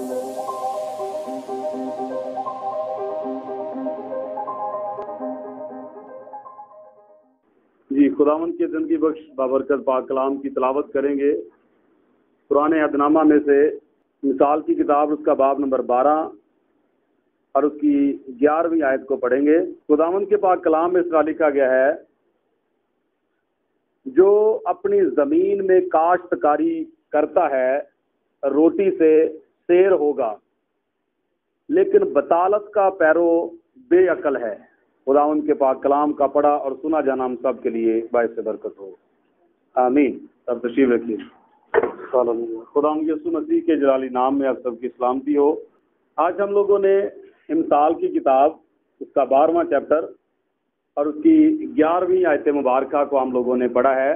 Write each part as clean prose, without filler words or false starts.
جی، خداوند کی زندگی بخش بابرکت پاک کلام کی تلاوت کریں گے۔ قرآن عہدنامہ میں سے مثال کی کتاب، اس کا باب نمبر 12 اور اس کی 11ویں آیت کو پڑھیں گے۔ خداوند کے پاک کلام میں اس طرح لکھا گیا ہے، جو اپنی زمین میں کاشتکاری کرتا ہے روٹی سے سیر ہوگا، لیکن بطالت کا پیرو بے عقل ہے۔ خداوند کے پاک کلام کا پڑھا اور سنا جانا ہم سب کے لیے باعث برکت ہو، آمین۔ سب تشریف رکھیے۔ خداوند یسوع مسیح کے جلالی نام میں آپ سب کی سلامتی ہو۔ آج ہم لوگوں نے امثال کی کتاب، اس کا 12واں چیپٹر اور اس کی 11ویں آیت مبارکہ کو ہم لوگوں نے پڑھا ہے۔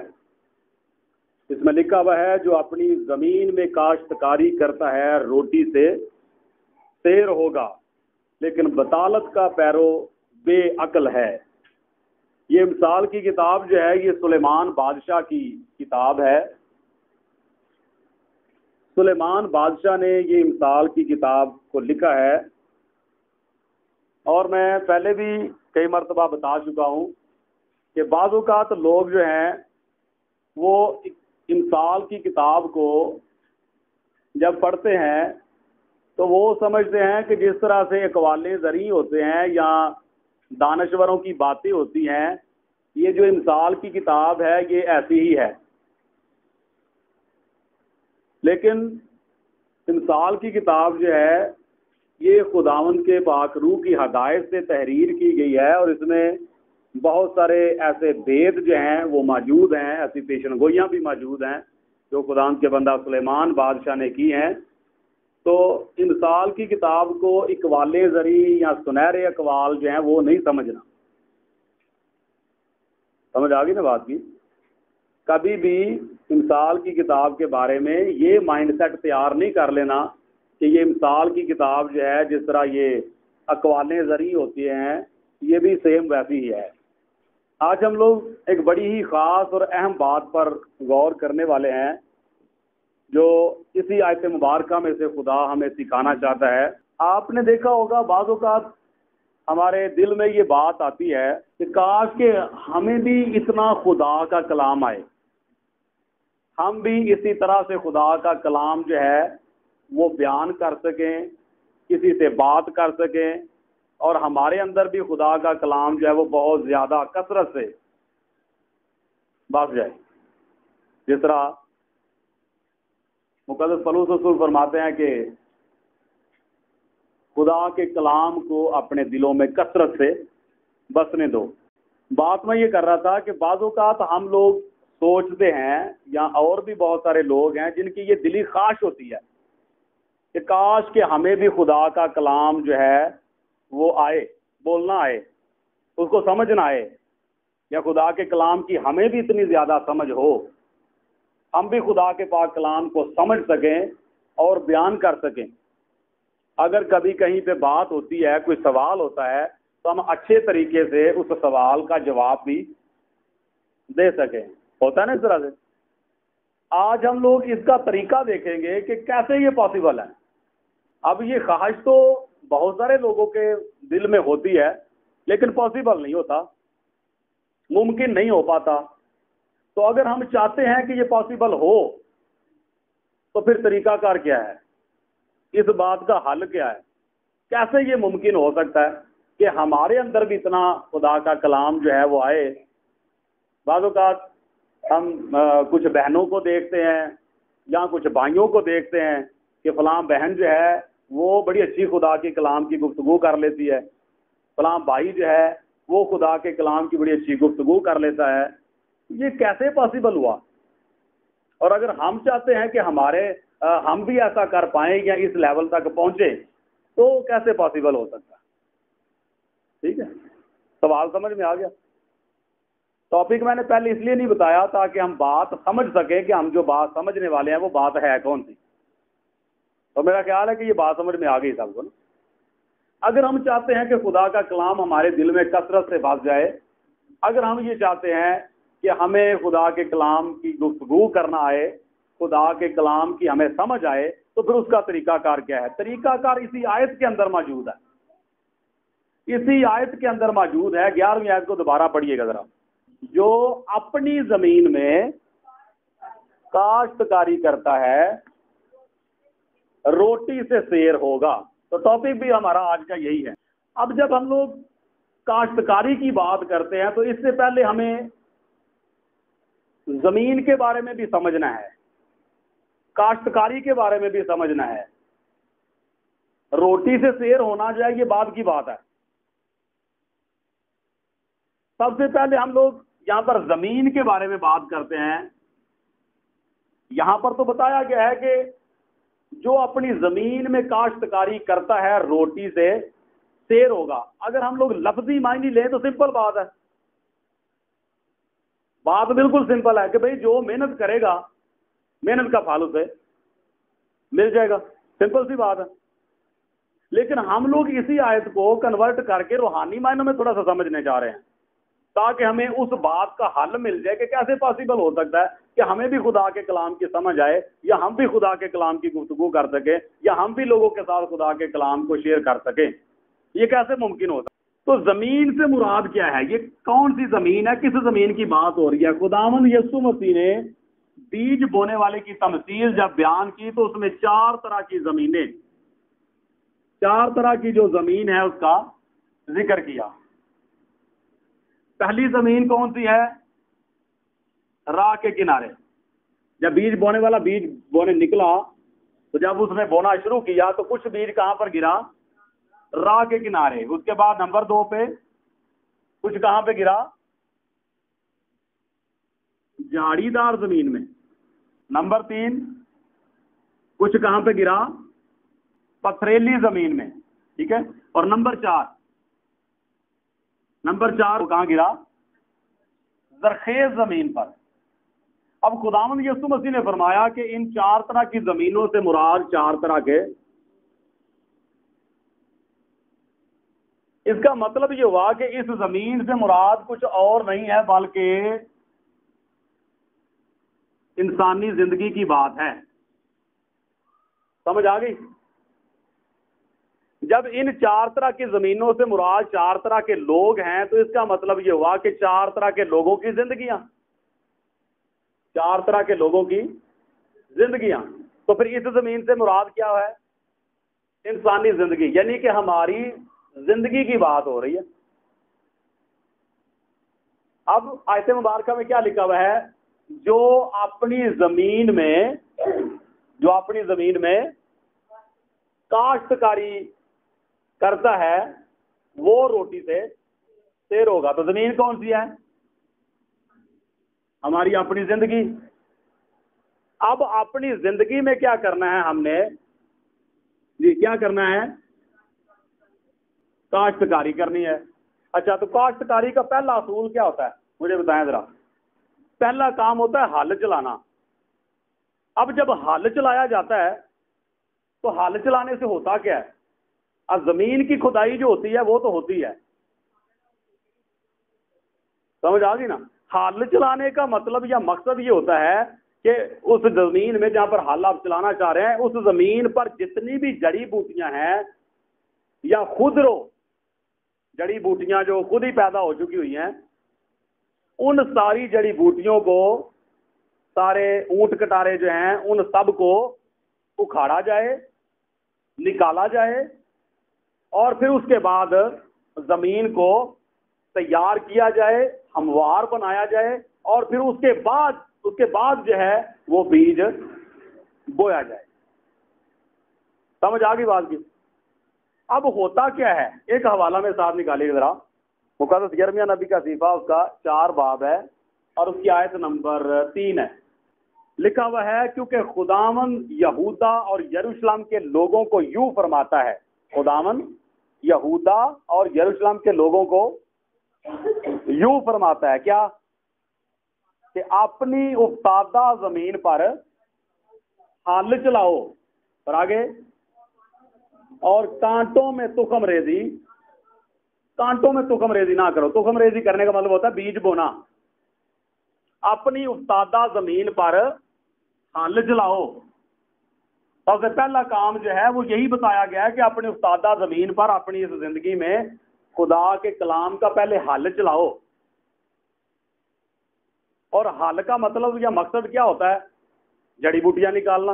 اس میں لکھا ہوا ہے، جو اپنی زمین میں کاشتکاری کرتا ہے روٹی سے سیر ہوگا، لیکن بطالت کا پیرو بے عقل ہے۔ یہ امثال کی کتاب جو ہے، یہ سلیمان بادشاہ کی کتاب ہے۔ سلیمان بادشاہ نے یہ امثال کی کتاب کو لکھا ہے، اور میں پہلے بھی کئی مرتبہ بتا چکا ہوں کہ بعض اوقات لوگ جو ہیں وہ امثال کی کتاب کو جب پڑھتے ہیں تو وہ سمجھتے ہیں کہ جس طرح سے اقوال زرعی ہوتے ہیں یا دانشوروں کی باتیں ہوتی ہیں، یہ جو امثال کی کتاب ہے یہ ایسی ہی ہے۔ لیکن امثال کی کتاب جو ہے یہ خداوند کے پاک روح کی ہدایت سے تحریر کی گئی ہے، اور اس میں بہت سارے ایسے بید جو ہیں وہ موجود ہیں، ایسی پیشن گوئیاں بھی موجود ہیں جو خداوند کے بندہ سلیمان بادشاہ نے کی ہیں۔ تو امثال کی کتاب کو اقوال زرعی یا سنہرے اقوال جو ہیں وہ نہیں سمجھنا۔ سمجھ آ گئی نا بات کی؟ کبھی بھی امثال کی کتاب کے بارے میں یہ مائنڈ سیٹ تیار نہیں کر لینا کہ یہ امثال کی کتاب جو ہے جس طرح یہ اقوال زرعی ہوتی ہیں یہ بھی سیم ویسی ہی ہے۔ آج ہم لوگ ایک بڑی ہی خاص اور اہم بات پر غور کرنے والے ہیں، جو اسی آیت مبارکہ میں سے خدا ہمیں سکھانا چاہتا ہے۔ آپ نے دیکھا ہوگا بعض اوقات ہمارے دل میں یہ بات آتی ہے کہ کاش کہ ہمیں بھی اتنا خدا کا کلام آئے، ہم بھی اسی طرح سے خدا کا کلام جو ہے وہ بیان کر سکیں، کسی سے بات کر سکیں، اور ہمارے اندر بھی خدا کا کلام جو ہے وہ بہت زیادہ کثرت سے بس جائے۔ جس طرح مقدس پولس رسول فرماتے ہیں کہ خدا کے کلام کو اپنے دلوں میں کثرت سے بسنے دو۔ بات میں یہ کر رہا تھا کہ بعض اوقات ہم لوگ سوچتے ہیں، یا اور بھی بہت سارے لوگ ہیں جن کی یہ دلی خواہش ہوتی ہے کہ کاش کہ ہمیں بھی خدا کا کلام جو ہے وہ آئے، بولنا آئے، اس کو سمجھنا آئے، یا خدا کے کلام کی ہمیں بھی اتنی زیادہ سمجھ ہو، ہم بھی خدا کے پاک کلام کو سمجھ سکیں اور بیان کر سکیں۔ اگر کبھی کہیں پہ بات ہوتی ہے، کوئی سوال ہوتا ہے، تو ہم اچھے طریقے سے اس سوال کا جواب بھی دے سکیں۔ ہوتا ہے نا اس طرح سے؟ آج ہم لوگ اس کا طریقہ دیکھیں گے کہ کیسے یہ پاسبل ہے۔ اب یہ خواہش تو بہت سارے لوگوں کے دل میں ہوتی ہے، لیکن پاسبل نہیں ہوتا، ممکن نہیں ہو پاتا۔ تو اگر ہم چاہتے ہیں کہ یہ پاسبل ہو تو پھر طریقہ کار کیا ہے؟ اس بات کا حل کیا ہے؟ کیسے یہ ممکن ہو سکتا ہے کہ ہمارے اندر بھی اتنا خدا کا کلام جو ہے وہ آئے؟ بعض اوقات ہم کچھ بہنوں کو دیکھتے ہیں یا کچھ بھائیوں کو دیکھتے ہیں کہ فلاں بہن جو ہے وہ بڑی اچھی خدا کے کلام کی گفتگو کر لیتی ہے، فلاں بھائی جو ہے وہ خدا کے کلام کی بڑی اچھی گفتگو کر لیتا ہے۔ یہ کیسے پاسبل ہوا؟ اور اگر ہم چاہتے ہیں کہ ہم بھی ایسا کر پائیں یا اس لیول تک پہنچے تو کیسے پاسبل ہو سکتا ہے؟ ٹھیک ہے، سوال سمجھ میں آ گیا؟ ٹاپک میں نے پہلے اس لیے نہیں بتایا تاکہ ہم بات سمجھ سکیں کہ ہم جو بات سمجھنے والے ہیں وہ بات ہے کون سی۔ تو میرا خیال ہے کہ یہ بات سمجھ میں آ گئی سب کو نا۔ اگر ہم چاہتے ہیں کہ خدا کا کلام ہمارے دل میں کثرت سے بس جائے، اگر ہم یہ چاہتے ہیں کہ ہمیں خدا کے کلام کی گفتگو کرنا آئے، خدا کے کلام کی ہمیں سمجھ آئے، تو پھر اس کا طریقہ کار کیا ہے؟ طریقہ کار اسی آیت کے اندر موجود ہے، اسی آیت کے اندر موجود ہے۔ 11ویں آیت کو دوبارہ پڑھیے گا ذرا۔ جو اپنی زمین میں کاشتکاری کرتا ہے روٹی سے سیر ہوگا۔ تو ٹاپک بھی ہمارا آج کا یہی ہے۔ اب جب ہم لوگ کاشتکاری کی بات کرتے ہیں تو اس سے پہلے ہمیں زمین کے بارے میں بھی سمجھنا ہے، کاشتکاری کے بارے میں بھی سمجھنا ہے۔ روٹی سے سیر ہونا جائے یہ بعد کی بات ہے۔ سب سے پہلے ہم لوگ یہاں پر زمین کے بارے میں بات کرتے ہیں۔ یہاں پر تو بتایا گیا ہے کہ جو اپنی زمین میں کاشتکاری کرتا ہے روٹی سے سیر ہوگا۔ اگر ہم لوگ لفظی معنی لیں تو سمپل بات ہے، بات بالکل سمپل ہے کہ بھئی جو محنت کرے گا محنت کا پھل اسے مل جائے گا، سمپل سی بات ہے۔ لیکن ہم لوگ اسی آیت کو کنورٹ کر کے روحانی معنوں میں تھوڑا سا سمجھنے جا رہے ہیں تاکہ ہمیں اس بات کا حل مل جائے کہ کیسے پاسبل ہو سکتا ہے کہ ہمیں بھی خدا کے کلام کی سمجھ آئے، یا ہم بھی خدا کے کلام کی گفتگو کر سکیں، یا ہم بھی لوگوں کے ساتھ خدا کے کلام کو شیئر کر سکیں۔ یہ کیسے ممکن ہوتا ہے؟ تو زمین سے مراد کیا ہے؟ یہ کون سی زمین ہے؟ کس زمین کی بات ہو رہی ہے؟ خداوند یسوع مسیح نے بیج بونے والے کی تمثیل جب بیان کی تو اس میں 4 طرح کی زمینیں، 4 طرح کی جو زمین ہے اس کا ذکر کیا۔ پہلی زمین کون سی ہے؟ راہ کے کنارے۔ جب بیج بونے والا بیج بونے نکلا تو جب اس نے بونا شروع کیا تو کچھ بیج کہاں پر گرا؟ راہ کے کنارے۔ اس کے بعد نمبر 2 پہ کچھ کہاں پہ گرا؟ جھاڑی دار زمین میں۔ نمبر 3 کچھ کہاں پہ گرا؟ پتھریلی زمین میں، ٹھیک ہے۔ اور نمبر 4 کہاں گرا؟ زرخیز زمین پر۔ اب خداوند یسوع مسیح نے فرمایا کہ ان 4 طرح کی زمینوں سے مراد 4 طرح کے، اس کا مطلب یہ ہوا کہ اس زمین سے مراد کچھ اور نہیں ہے بلکہ انسانی زندگی کی بات ہے۔ سمجھ آ گئی؟ جب ان 4 طرح کی زمینوں سے مراد 4 طرح کے لوگ ہیں تو اس کا مطلب یہ ہوا کہ 4 طرح کے لوگوں کی زندگیاں، 4 طرح کے لوگوں کی زندگیاں۔ تو پھر اس زمین سے مراد کیا ہے؟ انسانی زندگی، یعنی کہ ہماری زندگی کی بات ہو رہی ہے۔ اب آیت مبارکہ میں کیا لکھا ہوا ہے؟ جو اپنی زمین میں کاشتکاری کرتا ہے وہ روٹی سے سیر ہوگا۔ تو زمین کون سی ہے؟ ہماری اپنی زندگی۔ اب اپنی زندگی میں کیا کرنا ہے ہم نے؟ جی کیا کرنا ہے؟ کاشتکاری کرنی ہے۔ اچھا، تو کاشتکاری کا پہلا اصول کیا ہوتا ہے مجھے بتائیں ذرا۔ پہلا کام ہوتا ہے ہل چلانا۔ اب جب ہل چلایا جاتا ہے تو ہل چلانے سے ہوتا کیا ہے؟ اب زمین کی کھدائی جو ہوتی ہے وہ تو ہوتی ہے، سمجھ آ گئی نا؟ ہل چلانے کا مطلب یا مقصد یہ ہوتا ہے کہ اس زمین میں جہاں پر ہل آپ چلانا چاہ رہے ہیں اس زمین پر جتنی بھی جڑی بوٹیاں ہیں یا خودرو جڑی بوٹیاں جو خود ہی پیدا ہو چکی ہوئی ہیں، ان ساری جڑی بوٹیوں کو، سارے اونٹ کٹارے جو ہیں ان سب کو اکھاڑا جائے، نکالا جائے، اور پھر اس کے بعد زمین کو تیار کیا جائے، ہموار بنایا جائے، اور پھر اس کے بعد جو ہے وہ بیج بویا جائے۔ سمجھ آ گئی بات کی؟ اب ہوتا کیا ہے؟ ایک حوالہ میں ساتھ نکالیے ذرا، مقدس یرمیہ نبی کا صحیفہ، اس کا 4 باب ہے اور اس کی آیت نمبر 3 ہے۔ لکھا ہوا ہے، کیونکہ خداوند یہودا اور یروشلم کے لوگوں کو یوں فرماتا ہے۔ خداوند یہودا اور یروشلم کے لوگوں کو یوں فرماتا ہے، کیا؟ کہ اپنی افتادہ زمین پر ہل چلاؤ، اور آگے، اور کانٹوں میں تخم ریزی نہ کرو۔ تخم ریزی کرنے کا مطلب ہوتا ہے بیج بونا۔ اپنی افتادہ زمین پر ہل چلاؤ سب سے پہلا کام جو ہے وہ یہی بتایا گیا ہے کہ اپنی استادہ زمین پر اپنی اس زندگی میں خدا کے کلام کا پہلے حل چلاؤ. اور حل کا مطلب یا مقصد کیا ہوتا ہے؟ جڑی بوٹیاں نکالنا،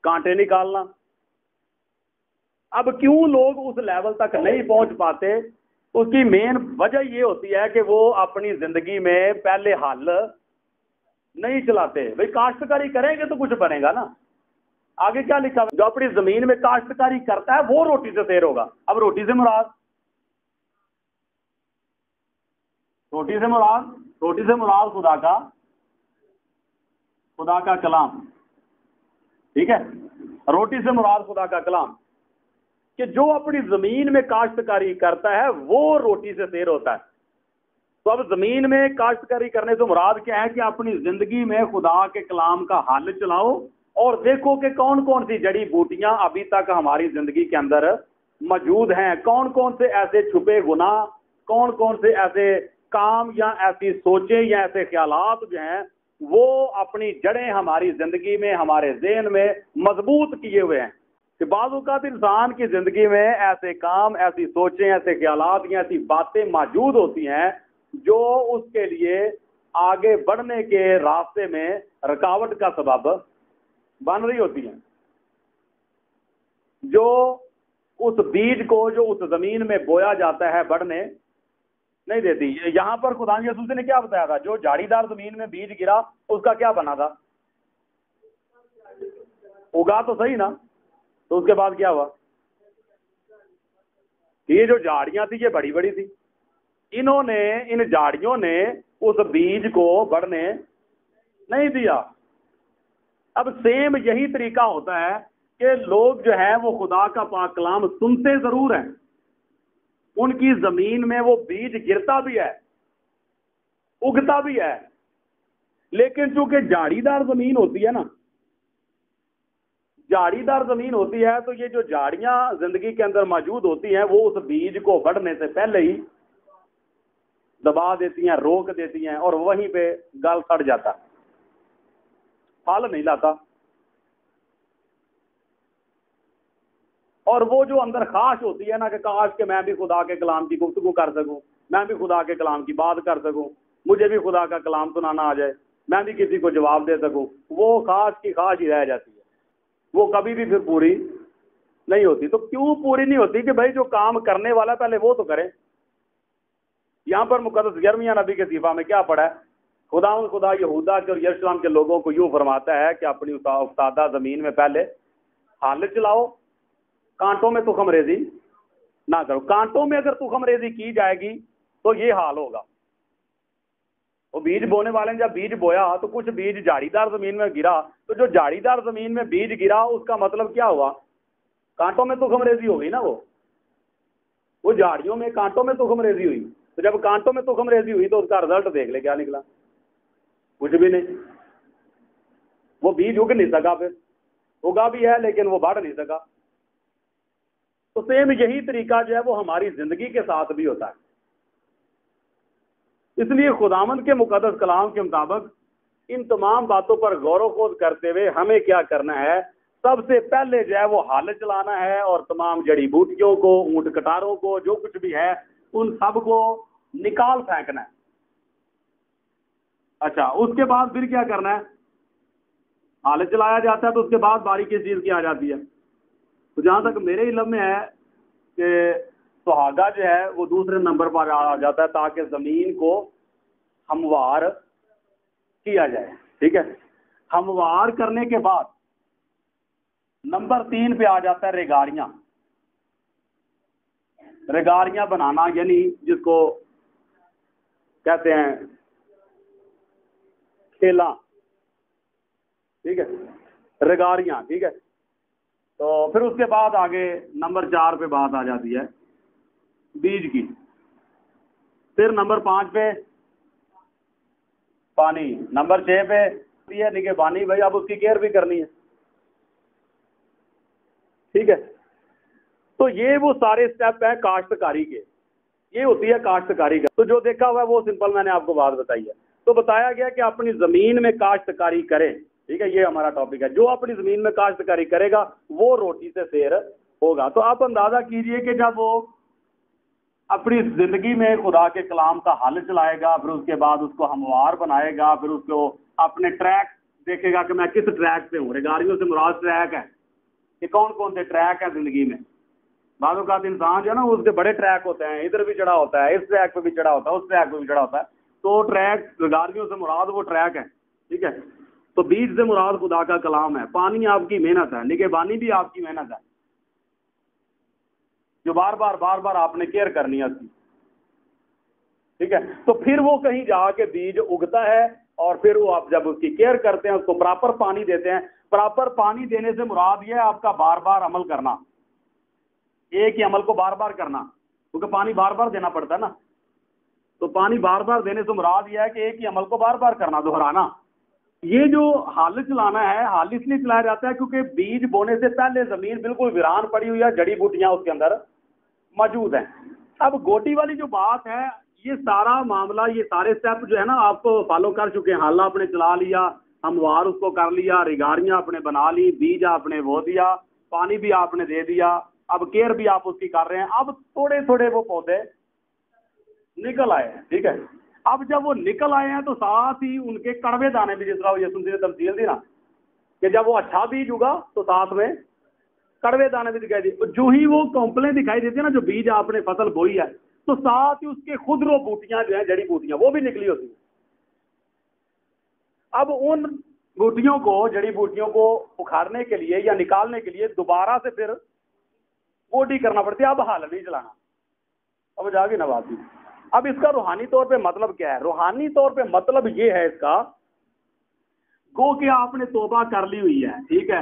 کانٹے نکالنا. اب کیوں لوگ اس لیول تک نہیں پہنچ پاتے؟ اس کی مین وجہ یہ ہوتی ہے کہ وہ اپنی زندگی میں پہلے حل نہیں چلاتے. بھئی کاشتکاری کریں گے تو کچھ بنے گا نا. آگے کیا لکھا ہے؟ جو اپنی زمین میں کاشتکاری کرتا ہے وہ روٹی سے سیر ہوگا. اب روٹی سے مراد خدا کا کلام. ٹھیک ہے، روٹی سے مراد خدا کا کلام، کہ جو اپنی زمین میں کاشتکاری کرتا ہے وہ روٹی سے سیر ہوتا ہے. تو اب زمین میں کاشتکاری کرنے سے مراد کیا ہے؟ کہ اپنی زندگی میں خدا کے کلام کا حل چلاؤ اور دیکھو کہ کون کون سی جڑی بوٹیاں ابھی تک ہماری زندگی کے اندر موجود ہیں، کون کون سے ایسے چھپے گناہ، کون کون سے ایسے کام یا ایسی سوچیں یا ایسے خیالات جو ہیں وہ اپنی جڑیں ہماری زندگی میں، ہمارے ذہن میں مضبوط کیے ہوئے ہیں. کہ بعض اوقات انسان کی زندگی میں ایسے کام، ایسی سوچیں، ایسے خیالات یا ایسی باتیں موجود ہوتی ہیں جو اس کے لیے آگے بڑھنے کے راستے میں رکاوٹ کا سبب بن رہی ہوتی ہیں، جو اس بیج کو جو اس زمین میں بویا جاتا ہے بڑھنے نہیں دیتی. یہاں پر خدا یسوع نے کیا بتایا تھا؟ جو جھاڑی دار زمین میں بیج گرا اس کا کیا بنا تھا؟ اگا تو صحیح نا. تو اس کے بعد کیا ہوا؟ یہ جو جھاڑیاں تھی یہ بڑی بڑی تھی، ان جھاڑیوں نے اس بیج کو بڑھنے نہیں دیا. اب سیم یہی طریقہ ہوتا ہے کہ لوگ جو ہیں وہ خدا کا پاک کلام سنتے ضرور ہیں، ان کی زمین میں وہ بیج گرتا بھی ہے، اگتا بھی ہے، لیکن چونکہ جھاڑی دار زمین ہوتی ہے نا، جھاڑی دار زمین ہوتی ہے تو یہ جو جھاڑیاں زندگی کے اندر موجود ہوتی ہیں وہ اس بیج کو بڑھنے سے پہلے ہی دبا دیتی ہیں، روک دیتی ہیں، اور وہیں پہ گل سڑ جاتا ہے، پھل نہیں لاتا. اور وہ جو اندر خواہش ہوتی ہے نا کہ کاش کہ میں بھی خدا کے کلام کی گفتگو کر سکوں، میں بھی خدا کے کلام کی بات کر سکوں، مجھے بھی خدا کا کلام سنانا آ جائے، میں بھی کسی کو جواب دے سکوں، وہ خواہش کی خواہش ہی رہ جاتی ہے، وہ کبھی بھی پھر پوری نہیں ہوتی. تو کیوں پوری نہیں ہوتی؟ کہ بھائی جو کام کرنے والا پہلے وہ تو کرے. یہاں پر مقدس یرمیہ نبی کے صحیفہ میں کیا پڑھا ہے؟ خدا یہودا کے اور یروشلم کے لوگوں کو یوں فرماتا ہے کہ اپنی افتادہ زمین میں پہلے حل چلاؤ، کانٹوں میں تخم ریزی نہ کرو. کانٹوں میں اگر تخم ریزی کی جائے گی تو یہ حال ہوگا. وہ بیج بونے والے نے جب بیج بویا تو کچھ بیج جھاڑی دار زمین میں گرا، تو جو جھاڑی دار زمین میں بیج گرا اس کا مطلب کیا ہوا؟ کانٹوں میں تخم ریزی ہو گئی نا. وہ جھاڑیوں میں کانٹوں میں تخم ریزی ہوئی. تو جب کانٹوں میں تخم ریزی ہوئی تو اس کا رزلٹ دیکھ لے کیا نکلا؟ کچھ بھی نہیں. وہ بیج اگ نہیں سکا، پھر اگا بھی ہے لیکن وہ بڑھ نہیں سکا. تو سیم یہی طریقہ جو ہے وہ ہماری زندگی کے ساتھ بھی ہوتا ہے. اس لیے خداوند کے مقدس کلام کے مطابق ان تمام باتوں پر غور و خوض کرتے ہوئے ہمیں کیا کرنا ہے؟ سب سے پہلے جو ہے وہ حل چلانا ہے اور تمام جڑی بوٹیوں کو، اونٹ کٹاروں کو، جو کچھ بھی ہے ان سب کو نکال پھینکنا ہے. اچھا، اس کے بعد پھر کیا کرنا ہے؟ حل چلایا جاتا ہے تو اس کے بعد باری کس چیز کی آ جاتی ہے؟ تو جہاں تک میرے علم میں ہے کہ سہاگا جو ہے وہ دوسرے نمبر پر آ جاتا ہے تاکہ زمین کو ہموار کیا جائے. ٹھیک ہے، ہموار کرنے کے بعد نمبر 3 پہ آ جاتا ہے ریگاریاں. ریگاریاں بنانا، یعنی جس کو کہتے ہیں کھیلا. ٹھیک ہے، ریگاریاں. ٹھیک ہے، تو پھر اس کے بعد آگے نمبر 4 پہ بات آ جاتی ہے بیج کی. پھر نمبر 5 پہ پانی. نمبر 6 پہ یہ نگہ بانی. بھائی اب اس کی کیئر بھی کرنی ہے. ٹھیک ہے، تو یہ وہ سارے سٹیپ ہیں کاشتکاری کے. یہ ہوتی ہے کاشتکاری کا. تو جو دیکھا ہوا ہے وہ سمپل میں نے آپ کو بات بتائی ہے. تو بتایا گیا کہ اپنی زمین میں کاشتکاری کریں. ٹھیک ہے، یہ ہمارا ٹاپک ہے. جو اپنی زمین میں کاشتکاری کرے گا وہ روٹی سے سیر ہوگا. تو آپ اندازہ کیجئے کہ جب وہ اپنی زندگی میں خدا کے کلام کا حل چلائے گا، پھر اس کے بعد اس کو ہموار بنائے گا، پھر اس کو اپنے ٹریک دیکھے گا کہ میں کس ٹریک پہ ہوں. ریگاریوں سے مراد ٹریک ہے کہ کون کون سے ٹریک ہیں زندگی میں. بعض اوقات انسان جو ہے نا اس کے بڑے ٹریک ہوتے ہیں، ادھر بھی چڑھا ہوتا ہے، اس ٹریک پہ بھی چڑھا ہوتا ہے، اس ٹریک پہ بھی چڑھا ہوتا ہے. تو ٹریک ریگاریوں سے مراد وہ ٹریک ہے. ٹھیک ہے، تو بیج سے مراد خدا کا کلام ہے. پانی آپ کی محنت ہے، نگہبانی بھی آپ کی محنت ہے جو بار بار آپ نے کیئر کرنی ہے اس کی. ٹھیک ہے، تو پھر وہ کہیں جا کے بیج اگتا ہے، اور پھر وہ آپ جب اس کی کیئر کرتے ہیں، اس کو پراپر پانی دیتے ہیں. پراپر پانی دینے سے مراد یہ ہے آپ کا بار بار عمل کرنا، ایک ہی عمل کو بار بار کرنا، کیونکہ پانی بار بار دینا پڑتا ہے نا. تو پانی بار بار دینے سے مراد یہ ہے کہ ایک ہی عمل کو بار بار کرنا، دہرانا. یہ جو حال چلانا ہے، حال اس لیے چلایا جاتا ہے کیونکہ بیج بونے سے پہلے زمین بالکل ویران پڑی ہوئی ہے، جڑی بوٹیاں اس کے اندر موجود ہیں. اب گوٹی والی جو بات ہے، یہ سارا معاملہ، یہ سارے سٹیپ جو ہے نا آپ کو فالو کر چکے ہیں. حال آپ نے چلا لیا، ہموار اس کو کر لیا، ریگاریاں آپ نے بنا لی، بیج آپ نے بو دیا، پانی بھی آپ نے دے دیا، اب کیئر بھی آپ اس کی کر رہے ہیں. اب تھوڑے تھوڑے وہ پودے نکل آئے ہیں. ٹھیک ہے، اب جب وہ نکل آئے ہیں تو ساتھ ہی ان کے کڑوے دانے بھی، جس طرح یسوع نے تمثیل دی نا کہ جب وہ اچھا بیج ہوگا تو ساتھ میں کڑوے دانے بھی دکھائی دی. جو ہی وہ کونپلیں دکھائی دیتی ہیں نا، جو بیج آپ نے فصل بوئی ہے، تو ساتھ ہی اس کے خودرو بوٹیاں جو ہیں، جڑی بوٹیاں، وہ بھی نکلی ہوتی ہیں. اب ان بوٹیوں کو، جڑی بوٹیوں کو اکھاڑنے کے لیے یا نکالنے کے لیے دوبارہ سے پھر بوٹی کرنا پڑتی ہے. اب حال نہیں چلانا. اب جا کے نوازی. اب اس کا روحانی طور پہ مطلب کیا ہے؟ روحانی طور پہ مطلب یہ ہے اس کا، گو کہ آپ نے توبہ کر لی ہوئی ہے. ٹھیک ہے،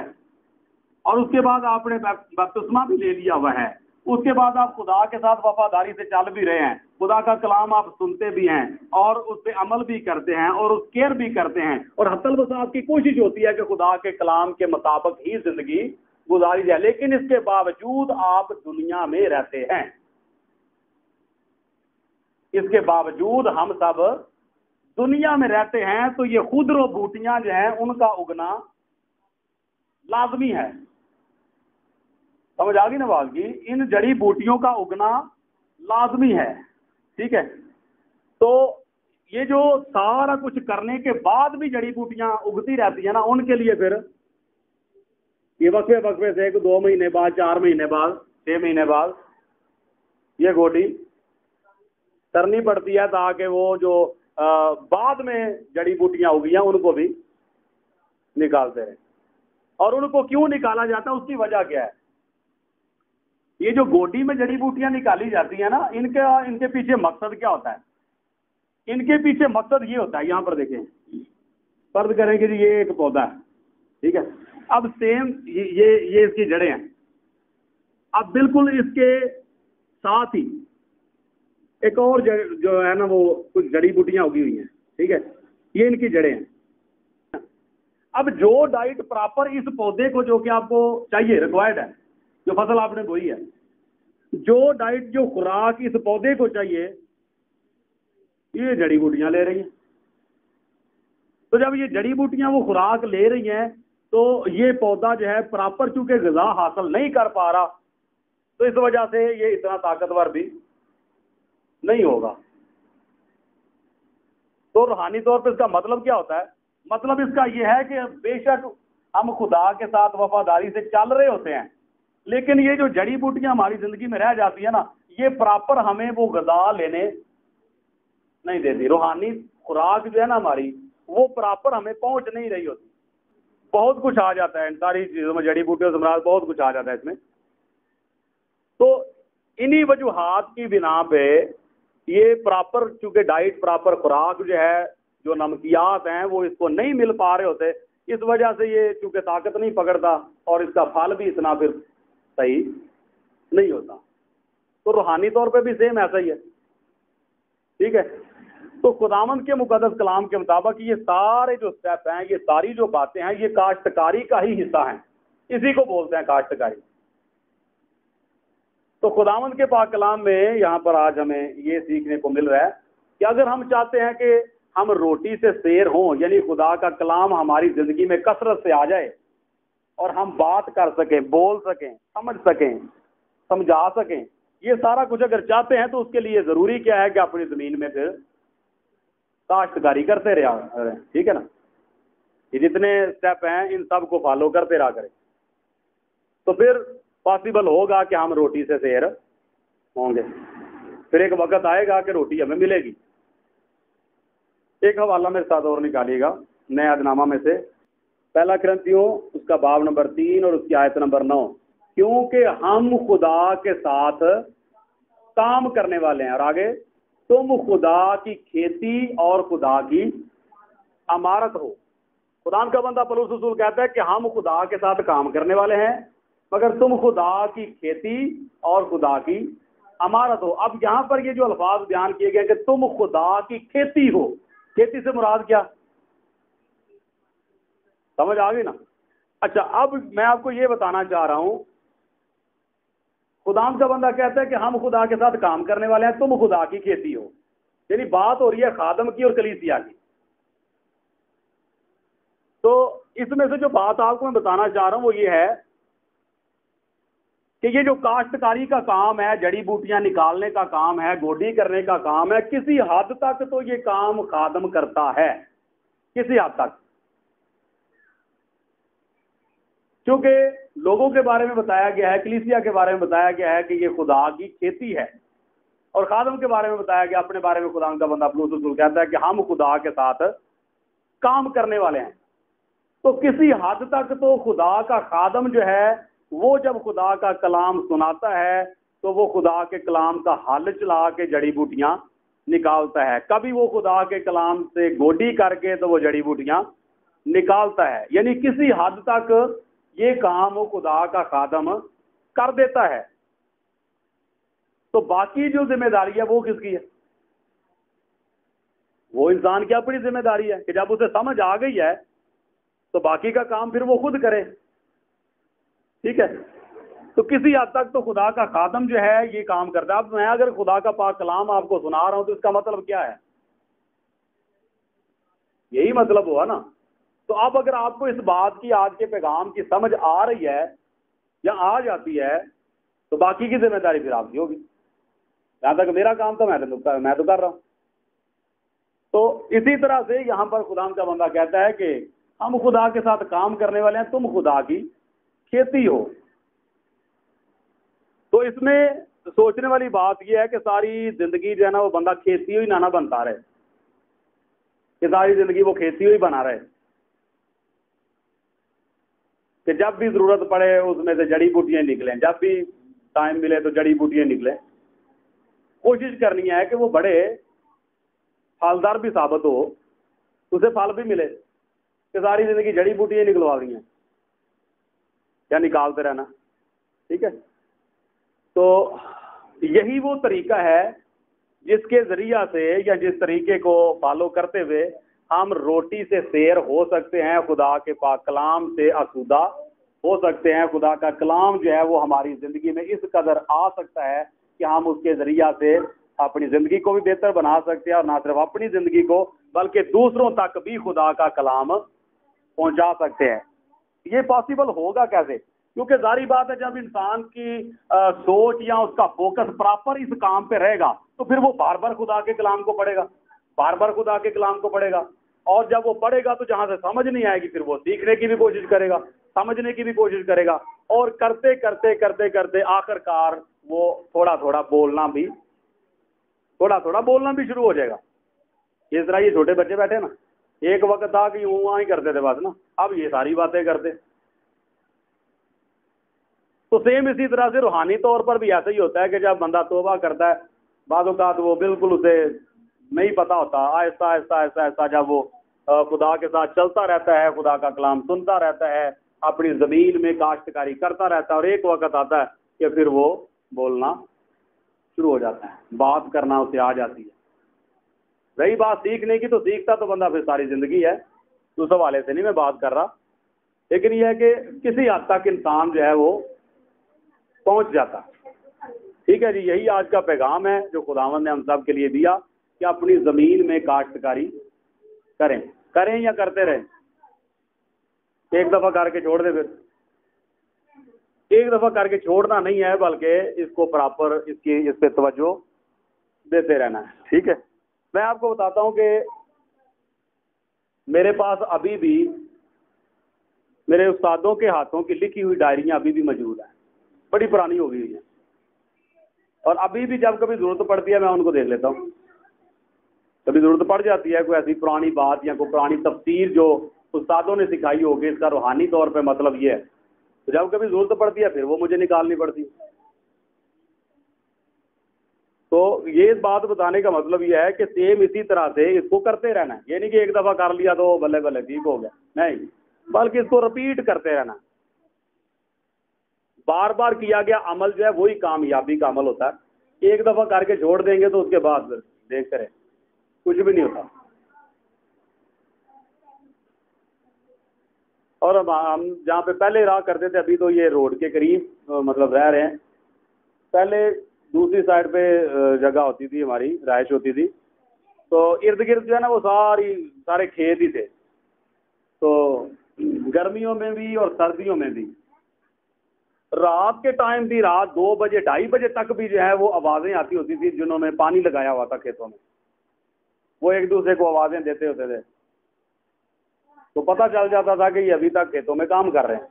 اور اس کے بعد آپ نے بپتسمہ بھی لے لیا ہوا ہے. اس کے بعد آپ خدا کے ساتھ وفاداری سے چل بھی رہے ہیں، خدا کا کلام آپ سنتے بھی ہیں اور اس پہ عمل بھی کرتے ہیں اور اس کیئر بھی کرتے ہیں، اور حتی البتہ آپ کی کوشش ہوتی ہے کہ خدا کے کلام کے مطابق ہی زندگی گزاری جائے. لیکن اس کے باوجود آپ دنیا میں رہتے ہیں. اس کے باوجود ہم سب دنیا میں رہتے ہیں. تو یہ خودرو بوٹیاں جو ہیں ان کا اگنا لازمی ہے. سمجھ آ گئی نا بات کی؟ ان جڑی بوٹیوں کا اگنا لازمی ہے. ٹھیک ہے، تو یہ جو سارا کچھ کرنے کے بعد بھی جڑی بوٹیاں اگتی رہتی ہیں نا، ان کے لیے پھر یہ وقفے سے 2 مہینے بعد، 4 مہینے بعد، 6 مہینے بعد یہ گوٹی کرنی پڑتی ہے، تاکہ وہ جو بعد میں جڑی بوٹیاں اگی ہیں ان کو بھی نکالتے رہیں. اور ان کو کیوں نکالا جاتا ہے، اس کی وجہ کیا ہے؟ یہ جو گوٹی میں جڑی بوٹیاں نکالی جاتی ہیں نا، ان کے پیچھے مقصد کیا ہوتا ہے؟ ان کے پیچھے مقصد یہ ہوتا ہے، یہاں پر دیکھیں، فرض کریں کہ جی یہ ایک پودا ہے. ٹھیک ہے، اب سیم یہ اس کی جڑیں ہیں. اب بالکل اس کے ساتھ ہی ایک اور جو ہے نا وہ کچھ جڑی بوٹیاں اگی ہوئی ہیں. ٹھیک ہے، یہ ان کی جڑیں ہیں. اب جو ڈائٹ پراپر اس پودے کو، جو کہ آپ کو چاہیے، ریکوائرڈ ہے، جو فصل آپ نے بوئی ہے، جو ڈائٹ، جو خوراک اس پودے کو چاہیے، یہ جڑی بوٹیاں لے رہی ہیں. تو جب یہ جڑی بوٹیاں وہ خوراک لے رہی ہیں تو یہ پودا جو ہے پراپر چونکہ غذا حاصل نہیں کر پا رہا، تو اس وجہ سے یہ اتنا طاقتور بھی نہیں ہوگا. تو روحانی طور پہ اس کا مطلب کیا ہوتا ہے؟ مطلب اس کا یہ ہے کہ بے شک ہم خدا کے ساتھ وفاداری سے چل رہے ہوتے ہیں، لیکن یہ جو جڑی بوٹیاں ہماری زندگی میں رہ جاتی ہیں نا، یہ پراپر ہمیں وہ غذا لینے نہیں دیتی. روحانی خوراک جو ہے نا ہماری، وہ پراپر ہمیں پہنچ نہیں رہی ہوتی. بہت کچھ آ جاتا ہے ان ساری چیزوں میں، جڑی بوٹیوں سے مراد بہت کچھ آ جاتا ہے اس میں. تو انہی وجوہات کی بنا پہ یہ پراپر، چونکہ ڈائٹ، پراپر خوراک جو ہے، جو نمکیات ہیں، وہ اس کو نہیں مل پا رہے ہوتے. اس وجہ سے یہ چونکہ طاقت نہیں پکڑتا اور اس کا پھل بھی اتنا پھر صحیح نہیں ہوتا. تو روحانی طور پہ بھی سیم ایسا ہی ہے. ٹھیک ہے، تو خداوند کے مقدس کلام کے مطابق یہ سارے جو سٹیپ ہیں، یہ ساری جو باتیں ہیں، یہ کاشتکاری کا ہی حصہ ہیں. اسی کو بولتے ہیں کاشتکاری. تو خداوند کے پاک کلام میں یہاں پر آج ہمیں یہ سیکھنے کو مل رہا ہے کہ اگر ہم چاہتے ہیں کہ ہم روٹی سے سیر ہوں، یعنی خدا کا کلام ہماری زندگی میں کثرت سے آ جائے اور ہم بات کر سکیں، بول سکیں، سمجھ سکیں، سمجھا سکیں، یہ سارا کچھ اگر چاہتے ہیں تو اس کے لیے ضروری کیا ہے کہ اپنی زمین میں پھر کاشتکاری کرتے رہے، ٹھیک ہے نا؟ یہ جتنے سٹیپ ہیں ان سب کو فالو کرتے رہا کریں، تو پھر پاسبل ہوگا کہ ہم روٹی سے سیر ہوں گے۔ پھر ایک وقت آئے گا کہ روٹی ہمیں ملے گی۔ ایک حوالہ میرے ساتھ اور نکالیے گا نئے عہد نامہ میں سے، پہلا کرنتیوں اس کا باب نمبر 3 اور اس کی آیت نمبر 9، کیونکہ ہم خدا کے ساتھ کام کرنے والے ہیں، اور آگے تم خدا کی کھیتی اور خدا کی امارت ہو۔ خدا کا بندہ پولس رسول کہتا ہے کہ ہم خدا کے ساتھ کام کرنے والے ہیں، مگر تم خدا کی کھیتی اور خدا کی امارت ہو۔ اب یہاں پر یہ جو الفاظ بیان کیے گئے کہ تم خدا کی کھیتی ہو، کھیتی سے مراد کیا؟ سمجھ آ گئی نا؟ اچھا، اب میں آپ کو یہ بتانا چاہ رہا ہوں، خدا کا بندہ کہتا ہے کہ ہم خدا کے ساتھ کام کرنے والے ہیں، تم خدا کی کھیتی ہو، یعنی بات ہو رہی ہے خادم کی اور کلیسیا کی۔ تو اس میں سے جو بات آپ کو میں بتانا چاہ رہا ہوں وہ یہ ہے کہ یہ جو کاشتکاری کا کام ہے، جڑی بوٹیاں نکالنے کا کام ہے، گوڈی کرنے کا کام ہے، کسی حد تک تو یہ کام خادم کرتا ہے، کسی حد تک، کیونکہ لوگوں کے بارے میں بتایا گیا ہے، کلیسیا کے بارے میں بتایا گیا ہے کہ یہ خدا کی کھیتی ہے، اور خادم کے بارے میں بتایا گیا، اپنے بارے میں خدا کا بندہ پولس رسول کہتا ہے کہ ہم خدا کے ساتھ کام کرنے والے ہیں۔ تو کسی حد تک تو خدا کا خادم جو ہے وہ جب خدا کا کلام سناتا ہے تو وہ خدا کے کلام کا حل چلا کے جڑی بوٹیاں نکالتا ہے، کبھی وہ خدا کے کلام سے گوڈی کر کے تو وہ جڑی بوٹیاں نکالتا ہے، یعنی کسی حد تک یہ کام وہ خدا کا خادم کر دیتا ہے۔ تو باقی جو ذمہ داری ہے وہ کس کی ہے؟ وہ انسان کی اپنی ذمہ داری ہے کہ جب اسے سمجھ آ گئی ہے تو باقی کا کام پھر وہ خود کرے، ٹھیک ہے؟ تو کسی حد تک تو خدا کا خادم جو ہے یہ کام کرتا ہے۔ اب میں اگر خدا کا پاک کلام آپ کو سنا رہا ہوں تو اس کا مطلب کیا ہے؟ یہی مطلب ہوا نا۔ تو اب اگر آپ کو اس بات کی، آج کے پیغام کی سمجھ آ رہی ہے یا آ جاتی ہے تو باقی کی ذمہ داری پھر آپ کی ہوگی، جہاں تک میرا کام تو میں تو کر رہا ہوں۔ تو اسی طرح سے یہاں پر خدا کا بندہ کہتا ہے کہ ہم خدا کے ساتھ کام کرنے والے ہیں، تم خدا کی کھیتی ہو۔ تو اس میں سوچنے والی بات یہ ہے کہ ساری زندگی جو ہے نا وہ بندہ کھیتی ہوئی نہ بنتا رہے، کہ ساری زندگی وہ کھیتی ہوئی بنا رہے، کہ جب بھی ضرورت پڑے اس میں سے جڑی بوٹیاں نکلیں، جب بھی ٹائم ملے تو جڑی بوٹیاں نکلیں۔ کوشش کرنی ہے کہ وہ بڑے پھلدار بھی ثابت ہو، اسے پھل بھی ملے، کہ ساری زندگی جڑی بوٹیاں نکلوا رہی ہیں یا نکالتے رہنا، ٹھیک ہے؟ تو یہی وہ طریقہ ہے جس کے ذریعہ سے یا جس طریقے کو فالو کرتے ہوئے ہم روٹی سے سیر ہو سکتے ہیں، خدا کے پاک کلام سے آسودہ ہو سکتے ہیں، خدا کا کلام جو ہے وہ ہماری زندگی میں اس قدر آ سکتا ہے کہ ہم اس کے ذریعہ سے اپنی زندگی کو بھی بہتر بنا سکتے ہیں، اور نہ صرف اپنی زندگی کو بلکہ دوسروں تک بھی خدا کا کلام پہنچا سکتے ہیں۔ یہ پاسبل ہوگا کیسے؟ کیونکہ ظاہری بات ہے جب انسان کی سوچ یا اس کا فوکس پراپر اس کام پہ رہے گا تو پھر وہ بار بار خدا کے کلام کو پڑھے گا، بار بار خدا کے کلام کو پڑھے گا، اور جب وہ پڑھے گا تو جہاں سے سمجھ نہیں آئے گی پھر وہ سیکھنے کی بھی کوشش کرے گا، سمجھنے کی بھی کوشش کرے گا، اور کرتے کرتے کرتے کرتے آخر کار وہ تھوڑا تھوڑا بولنا بھی شروع ہو جائے گا۔ اس طرح یہ چھوٹے بچے بیٹھے نا، ایک وقت تھا کہ یوں ہی کرتے تھے بس نا، اب یہ ساری باتیں کرتے۔ تو سیم اسی طرح سے روحانی طور پر بھی ایسا ہی ہوتا ہے کہ جب بندہ توبہ کرتا ہے بعض اوقات وہ بالکل اسے نہیں پتا ہوتا، آہستہ آہستہ آہستہ آہستہ جب وہ خدا کے ساتھ چلتا رہتا ہے، خدا کا کلام سنتا رہتا ہے، اپنی زمین میں کاشتکاری کرتا رہتا ہے، اور ایک وقت آتا ہے کہ پھر وہ بولنا شروع ہو جاتا ہے، بات کرنا اسے آ جاتی ہے۔ رہی بات سیکھنے کی، تو سیکھتا تو بندہ پھر ساری زندگی ہے، اس حوالے سے نہیں میں بات کر رہا، لیکن یہ ہے کہ کسی حد تک انسان جو ہے وہ پہنچ جاتا۔ ٹھیک ہے جی، یہی آج کا پیغام ہے جو خداوند نے ہم سب کے لیے دیا کہ اپنی زمین میں کاشتکاری کریں یا کرتے رہیں؟ ایک دفعہ کر کے چھوڑ دیں، پھر ایک دفعہ کر کے چھوڑنا نہیں ہے، بلکہ اس کو پراپر اس پہ توجہ دیتے رہنا ہے. ٹھیک ہے. میں آپ کو بتاتا ہوں کہ میرے پاس ابھی بھی میرے استادوں کے ہاتھوں کی لکھی ہوئی ڈائریاں ابھی بھی موجود ہیں، بڑی پرانی ہو گئی ہیں، اور ابھی بھی جب کبھی ضرورت پڑتی ہے میں ان کو دیکھ لیتا ہوں. کبھی ضرورت پڑ جاتی ہے کوئی ایسی پرانی بات یا کوئی پرانی تفسیر جو استادوں نے سکھائی ہوگی، اس کا روحانی طور پہ مطلب یہ ہے، تو جب کبھی ضرورت پڑتی ہے پھر وہ مجھے نکالنی پڑتی. تو یہ بات بتانے کا مطلب یہ ہے کہ سیم اسی طرح سے اس کو کرتے رہنا ہے. یہ نہیں کہ ایک دفعہ کر لیا تو بلے بلے ٹھیک ہو گیا، نہیں، بلکہ اس کو رپیٹ کرتے رہنا. بار بار کیا گیا عمل جو ہے وہی کامیابی کا عمل ہوتا ہے. ایک دفعہ کر کے چھوڑ دیں گے تو اس کے بعد دیکھ کریں کچھ بھی نہیں ہوتا. اور اب ہم جہاں پہ پہلے رہا کرتے تھے، ابھی تو یہ روڈ کے قریب مطلب رہ رہے ہیں، پہلے دوسری سائڈ پہ جگہ ہوتی تھی، ہماری رہائش ہوتی تھی، تو ارد گرد جو ہے نا وہ سارے کھیت ہی تھے. تو گرمیوں میں بھی اور سردیوں میں بھی، رات کے ٹائم بھی، رات 2 بجے 2:30 بجے تک بھی جو ہے وہ آوازیں آتی ہوتی تھی. جنہوں نے پانی لگایا ہوا تھا کھیتوں میں، وہ ایک دوسرے کو آوازیں دیتے ہوتے تھے، تو پتہ چل جاتا تھا کہ یہ ابھی تک کھیتوں میں کام کر رہے ہیں.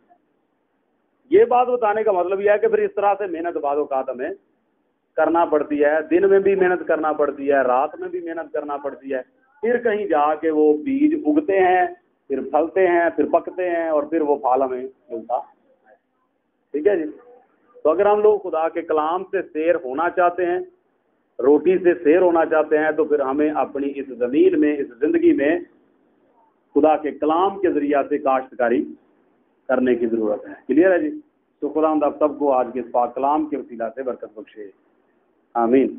یہ بات بتانے کا مطلب یہ ہے کہ پھر اس طرح سے محنت بعض اوقات ہمیں کرنا پڑتی ہے. دن میں بھی محنت کرنا پڑتی ہے، رات میں بھی محنت کرنا پڑتی ہے. پھر کہیں جا کے وہ بیج اگتے ہیں، پھر پھلتے ہیں، پھر پکتے ہیں، اور پھر وہ پھل ہمیں ملتا ہے. ٹھیک ہے جی. تو اگر ہم لوگ خدا کے کلام سے سیر ہونا چاہتے ہیں، روٹی سے سیر ہونا چاہتے ہیں، تو پھر ہمیں اپنی اس زمین میں، اس زندگی میں خدا کے کلام کے ذریعہ سے کاشتکاری کرنے کی ضرورت ہے. کلیئر ہے جی. تو خدا ہم سب کو آج کے اس پاک کلام کے وسیلہ سے برکت بخشے. آمین.